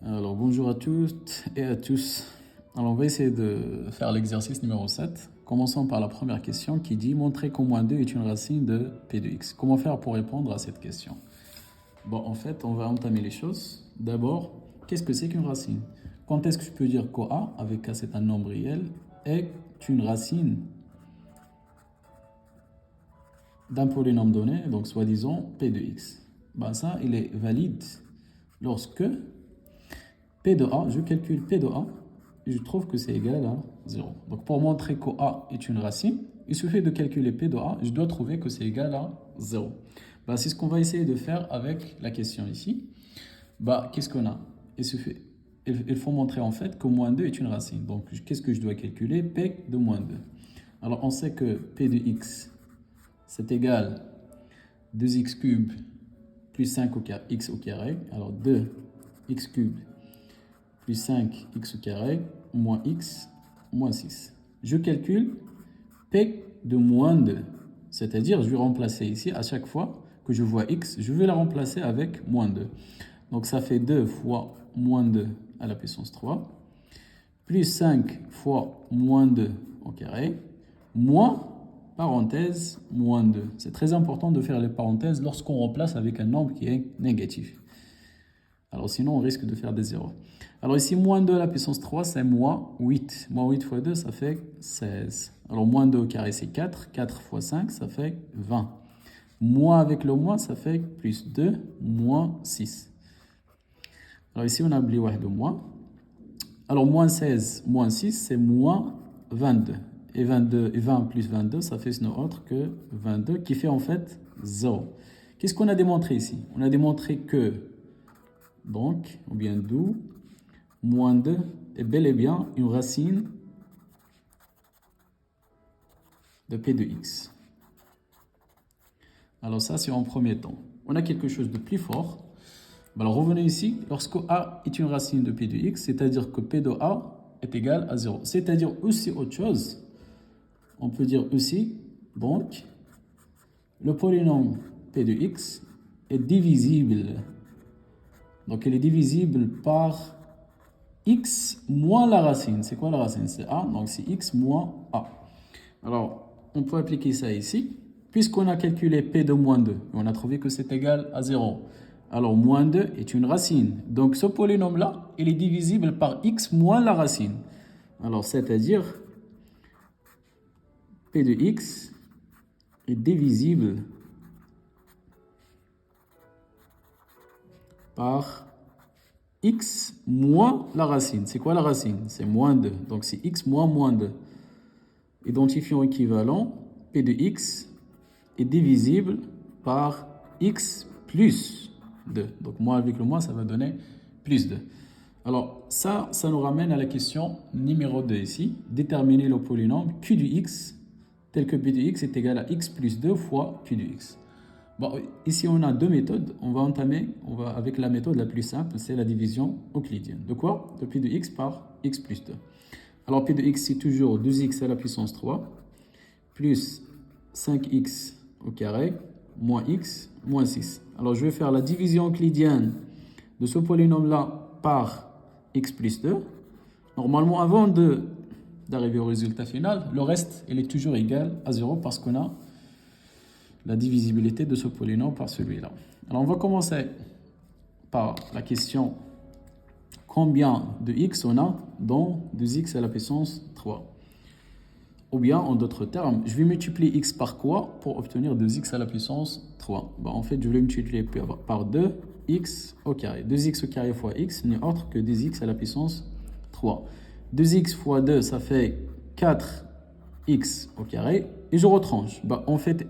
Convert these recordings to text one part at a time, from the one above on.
Alors bonjour à toutes et à tous. Alors on va essayer de faire l'exercice numéro 7. Commençons par la première question qui dit montrer qu'au moins 2 est une racine de P de x. Comment faire pour répondre à cette question? Bon, en fait, on va entamer les choses. D'abord, qu'est-ce que c'est qu'une racine? Quand est-ce que je peux dire qu'A, avec A c'est un nombre réel, est une racine d'un polynôme donné, donc soi-disant P de x? Ben ça, il est valide lorsque P de A, je calcule P de A, et je trouve que c'est égal à 0. Donc pour montrer que A est une racine, il suffit de calculer P de A, je dois trouver que c'est égal à 0. Bah, c'est ce qu'on va essayer de faire avec la question ici. Bah, qu'est-ce qu'on a? Il faut montrer en fait que moins 2 est une racine. Donc qu'est-ce que je dois calculer? P de moins 2. Alors on sait que P de x, c'est égal 2x cube plus 5 x au carré. Alors 2x cube plus 5x au carré, moins x, moins 6. Je calcule P de moins 2. C'est-à-dire, je vais remplacer ici, à chaque fois que je vois x, je vais la remplacer avec moins 2. Donc ça fait 2 fois moins 2 à la puissance 3, plus 5 fois moins 2 au carré, moins, parenthèse, moins 2. C'est très important de faire les parenthèses lorsqu'on remplace avec un nombre qui est négatif. Alors sinon, on risque de faire des erreurs. Alors ici, moins 2 à la puissance 3, c'est moins 8. Moins 8 fois 2, ça fait 16. Alors moins 2 au carré, c'est 4. 4 fois 5, ça fait 20. Moins avec le moins, ça fait plus 2, moins 6. Alors ici, on a oublié de moins. Alors moins 16, moins 6, c'est moins 22. Et 20 plus 22, ça fait ce n'est autre que 22, qui fait en fait 0. Qu'est-ce qu'on a démontré ici? On a démontré que, donc, ou bien d'où, moins 2 est bel et bien une racine de P de x. Alors ça, c'est en premier temps. On a quelque chose de plus fort. Alors revenez ici. Lorsque A est une racine de P de x, c'est-à-dire que P de A est égal à 0. C'est-à-dire aussi autre chose. On peut dire aussi, donc, le polynôme P de x est divisible. Donc il est divisible par x moins la racine. C'est quoi la racine? C'est a, donc c'est x moins a. Alors, on peut appliquer ça ici. Puisqu'on a calculé p de moins 2, on a trouvé que c'est égal à 0. Alors, moins 2 est une racine. Donc, ce polynôme-là, il est divisible par x moins la racine. Alors, c'est-à-dire, p de x est divisible par x moins la racine. C'est quoi la racine? C'est moins 2. Donc, c'est x moins moins 2. Identifiant équivalent, p de x est divisible par x plus 2. Donc, moins avec le moins, ça va donner plus 2. Alors, ça nous ramène à la question numéro 2 ici. Déterminer le polynôme q du x tel que p de x est égal à x plus 2 fois q de x. Bon, ici, on a deux méthodes. On va entamer avec la méthode la plus simple, c'est la division euclidienne. De quoi? De p de x par x plus 2. Alors, p de x, c'est toujours 2x à la puissance 3, plus 5x au carré, moins x, moins 6. Alors, je vais faire la division euclidienne de ce polynôme-là par x plus 2. Normalement, avant d'arriver au résultat final, le reste, il est toujours égal à 0 parce qu'on a la divisibilité de ce polynôme par celui-là. Alors, on va commencer par la question combien de x on a dans 2x à la puissance 3. Ou bien, en d'autres termes, je vais multiplier x par quoi pour obtenir 2x à la puissance 3? En fait, je vais multiplier par 2x au carré. 2x au carré fois x n'est autre que 2x à la puissance 3. 2x fois 2, ça fait 4x au carré. Et je retranche. En fait,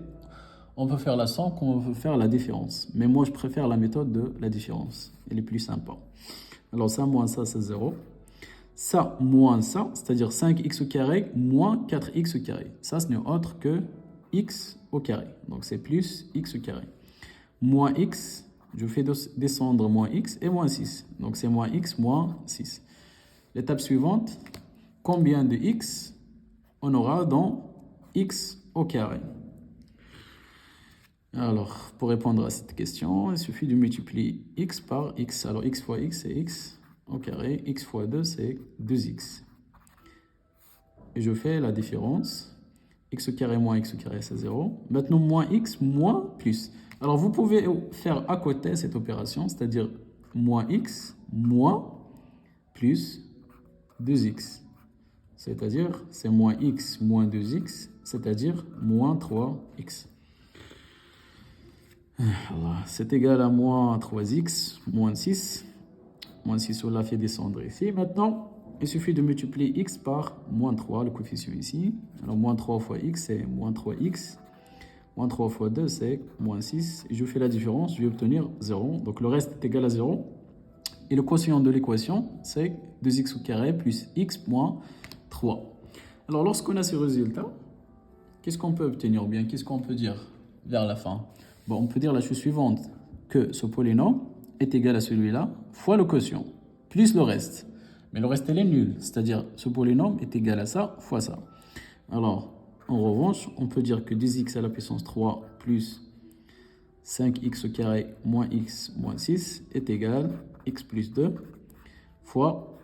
on peut faire la somme comme on veut faire la différence. Mais moi, je préfère la méthode de la différence. Elle est plus sympa. Alors ça, moins ça, c'est 0. Ça, moins ça, c'est-à-dire 5x au carré, moins 4x au carré. Ça, ce n'est autre que x au carré. Donc c'est plus x au carré. Moins x, je fais descendre moins x et moins 6. Donc c'est moins x moins 6. L'étape suivante, combien de x on aura dans x au carré? Alors, pour répondre à cette question, il suffit de multiplier x par x. Alors, x fois x, c'est x au carré. X fois 2, c'est 2x. Et je fais la différence. X au carré moins x au carré, c'est 0. Maintenant, moins x, moins plus. Alors, vous pouvez faire à côté cette opération, c'est-à-dire moins x, moins plus 2x. C'est-à-dire, c'est moins x moins 2x, c'est-à-dire moins 3x. Alors, c'est égal à moins 3x, moins 6. Moins 6, on l'a fait descendre ici. Maintenant, il suffit de multiplier x par moins 3, le coefficient ici. Alors, moins 3 fois x, c'est moins 3x. Moins 3 fois 2, c'est moins 6. Et je fais la différence, je vais obtenir 0. Donc, le reste est égal à 0. Et le quotient de l'équation, c'est 2x au carré plus x moins 3. Alors, lorsqu'on a ce résultat, qu'est-ce qu'on peut obtenir ou bien qu'est-ce qu'on peut dire vers la fin? Bon, on peut dire la chose suivante, que ce polynôme est égal à celui-là fois le quotient, plus le reste. Mais le reste, il est nul, c'est-à-dire ce polynôme est égal à ça fois ça. Alors, en revanche, on peut dire que 10x à la puissance 3 plus 5x au carré moins x moins 6 est égal à x plus 2 fois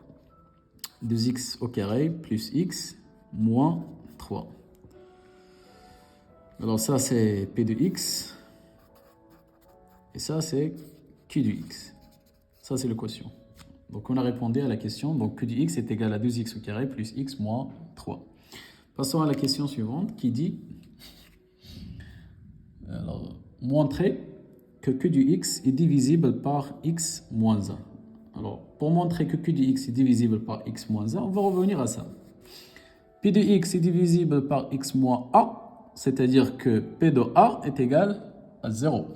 2x au carré plus x moins 3. Alors ça, c'est P de x. Et ça, c'est Q de x. Ça, c'est le quotient. Donc, on a répondu à la question. Donc, Q de x est égal à 2x au carré plus x moins 3. Passons à la question suivante qui dit... Alors, montrer que Q de x est divisible par x moins 1. Alors, pour montrer que Q de x est divisible par x moins 1, on va revenir à ça. P de x est divisible par x moins a, c'est-à-dire que P de a est égal à 0.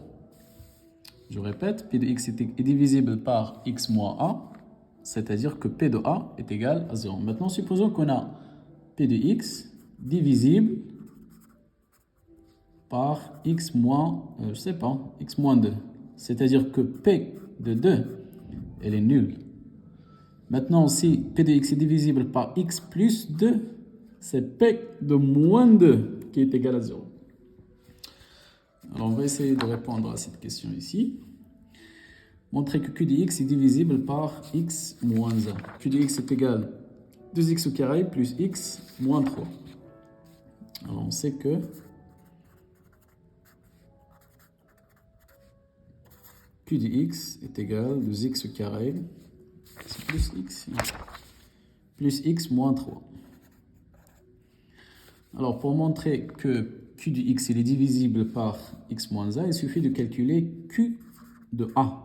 Je répète, P de x est divisible par x moins a, c'est-à-dire que P de a est égal à 0. Maintenant, supposons qu'on a P de x divisible par x moins, je sais pas, x moins 2. C'est-à-dire que P de 2, elle est nulle. Maintenant, si P de x est divisible par x plus 2, c'est P de moins 2 qui est égal à 0. Alors, on va essayer de répondre à cette question ici. Montrer que Q de x est divisible par x moins 1. Q de x est égal à 2x au carré plus x moins 3. Alors, on sait que Q de x est égal à 2x au carré, c'est plus x moins 3. Alors, pour montrer que Q de x il est divisible par x moins 1, il suffit de calculer Q de a.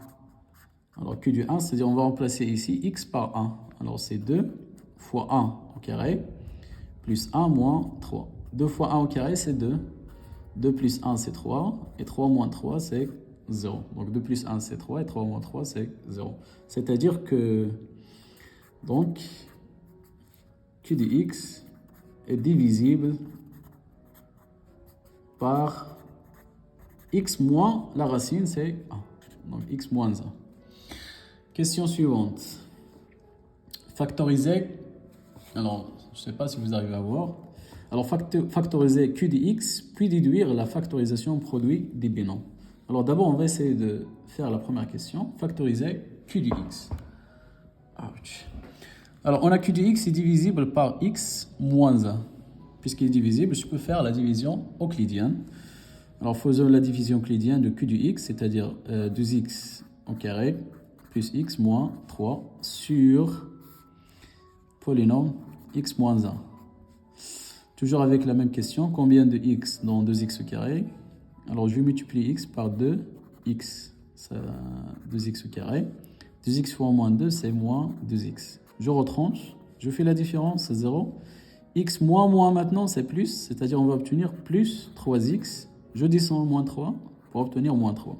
Alors, Q de 1, c'est-à-dire on va remplacer ici x par 1. Alors, c'est 2 fois 1 au carré plus 1 moins 3. 2 fois 1 au carré, c'est 2. 2 plus 1, c'est 3. Et 3 moins 3, c'est 0. Donc, 2 plus 1, c'est 3. Et 3 moins 3, c'est 0. C'est-à-dire que, donc, Q de x est divisible par x moins la racine, c'est 1. Donc, x moins 1. Question suivante. Factoriser. Alors, je ne sais pas si vous arrivez à voir. Alors, factoriser Q de x, puis déduire la factorisation produit des binomes. Alors, d'abord, on va essayer de faire la première question. Factoriser Q de x. Ouch. Alors, on a Q de x est divisible par x moins 1. Puisqu'il est divisible, je peux faire la division euclidienne. Alors, faisons la division euclidienne de Q de x, c'est-à-dire 2x au carré plus x moins 3 sur polynôme x moins 1. Toujours avec la même question, combien de x dans 2x au carré? Alors, je vais multiplier x par 2x, ça, 2x au carré. 2x fois moins 2, c'est moins 2x. Je retranche, je fais la différence, c'est 0. X moins moins maintenant, c'est plus, c'est-à-dire on va obtenir plus 3x. Je descends moins 3 pour obtenir moins 3.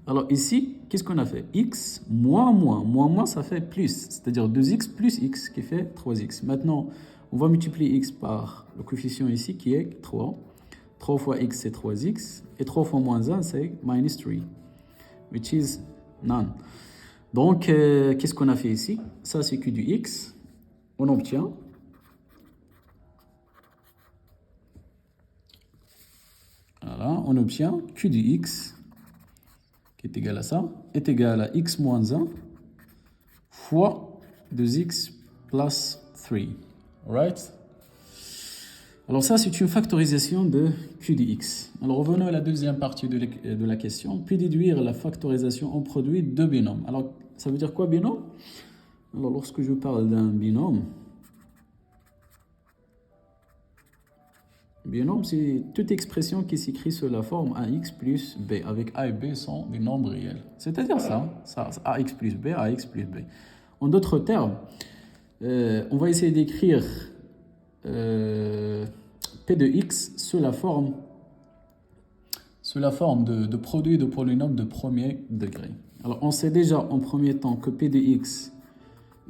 Alors ici, qu'est-ce qu'on a fait? X moins moins. Moins moins, ça fait plus. C'est-à-dire 2x plus x qui fait 3x. Maintenant, on va multiplier x par le coefficient ici qui est 3. 3 fois x, c'est 3x. Et 3 fois moins 1, c'est minus 3. Which is none. Donc, qu'est-ce qu'on a fait ici? Ça, c'est Q du x. On obtient... Voilà, on obtient Q de x qui est égal à ça, est égal à x moins 1 fois 2x plus 3. Alright? Alors ça, c'est une factorisation de Q de x. Alors revenons à la deuxième partie de la question. Puis déduire la factorisation en produit de binômes. Alors, ça veut dire quoi binôme? Alors, lorsque je parle d'un binôme, c'est toute expression qui s'écrit sous la forme ax plus b, avec a et b sont des nombres réels. C'est-à-dire ça, ax plus b, ax plus b. En d'autres termes, on va essayer d'écrire p de x sous la forme de produit de polynômes de premier degré. Alors, on sait déjà en premier temps que p de x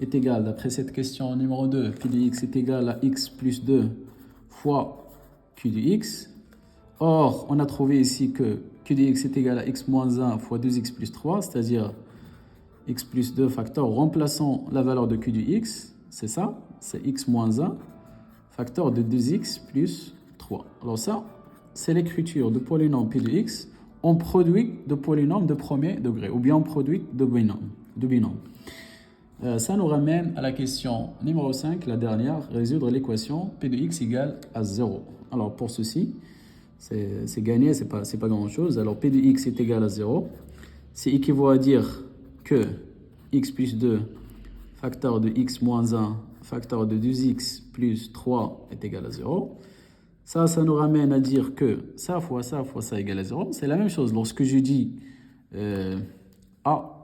est égal, d'après cette question numéro 2, p de x est égal à x plus 2 fois q de x. Or, on a trouvé ici que q de x est égal à x moins 1 fois 2x plus 3, c'est-à-dire x plus 2 facteur remplaçant la valeur de q de x, c'est ça, c'est x moins 1 facteur de 2x plus 3. Alors ça, c'est l'écriture de polynôme p de x en produit de polynôme de premier degré, ou bien en produit de binôme. Ça nous ramène à la question numéro 5, la dernière, résoudre l'équation p de x égale à 0. Alors pour ceci, c'est gagné, c'est pas grand-chose. Alors p de x est égal à 0. C'est équivaut à dire que x plus 2 facteur de x moins 1 facteur de 2x plus 3 est égal à 0. Ça nous ramène à dire que ça fois ça égale à 0. C'est la même chose. Lorsque je dis a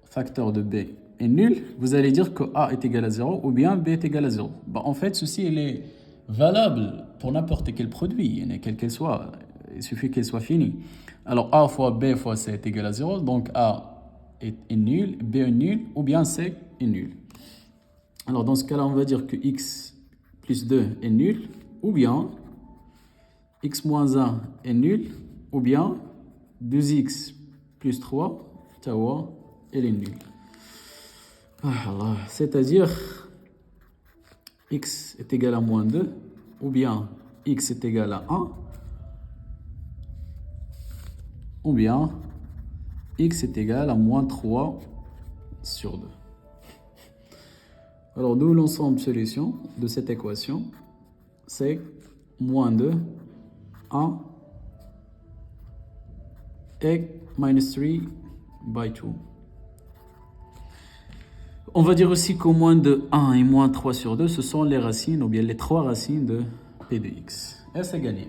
facteur de b est nul, vous allez dire que a est égal à 0 ou bien b est égal à 0. Bah, en fait, ceci il est valable pour n'importe quel produit, quel qu'elle soit. Il suffit qu'elle soit finie. Alors a fois b fois c est égal à 0. Donc a est nul, b est nul ou bien c est nul. Alors dans ce cas-là, on va dire que x plus 2 est nul ou bien x moins 1 est nul ou bien 2x plus 3, tawa, elle est nulle. C'est-à-dire x est égal à moins 2 ou bien x est égal à 1 ou bien x est égal à moins 3 sur 2. Alors, d'où l'ensemble solution de cette équation, c'est moins 2, 1 et minus 3 by 2. On va dire aussi qu'au moins de 1 et moins 3 sur 2, ce sont les racines ou bien les trois racines de p de x. Et c'est gagné.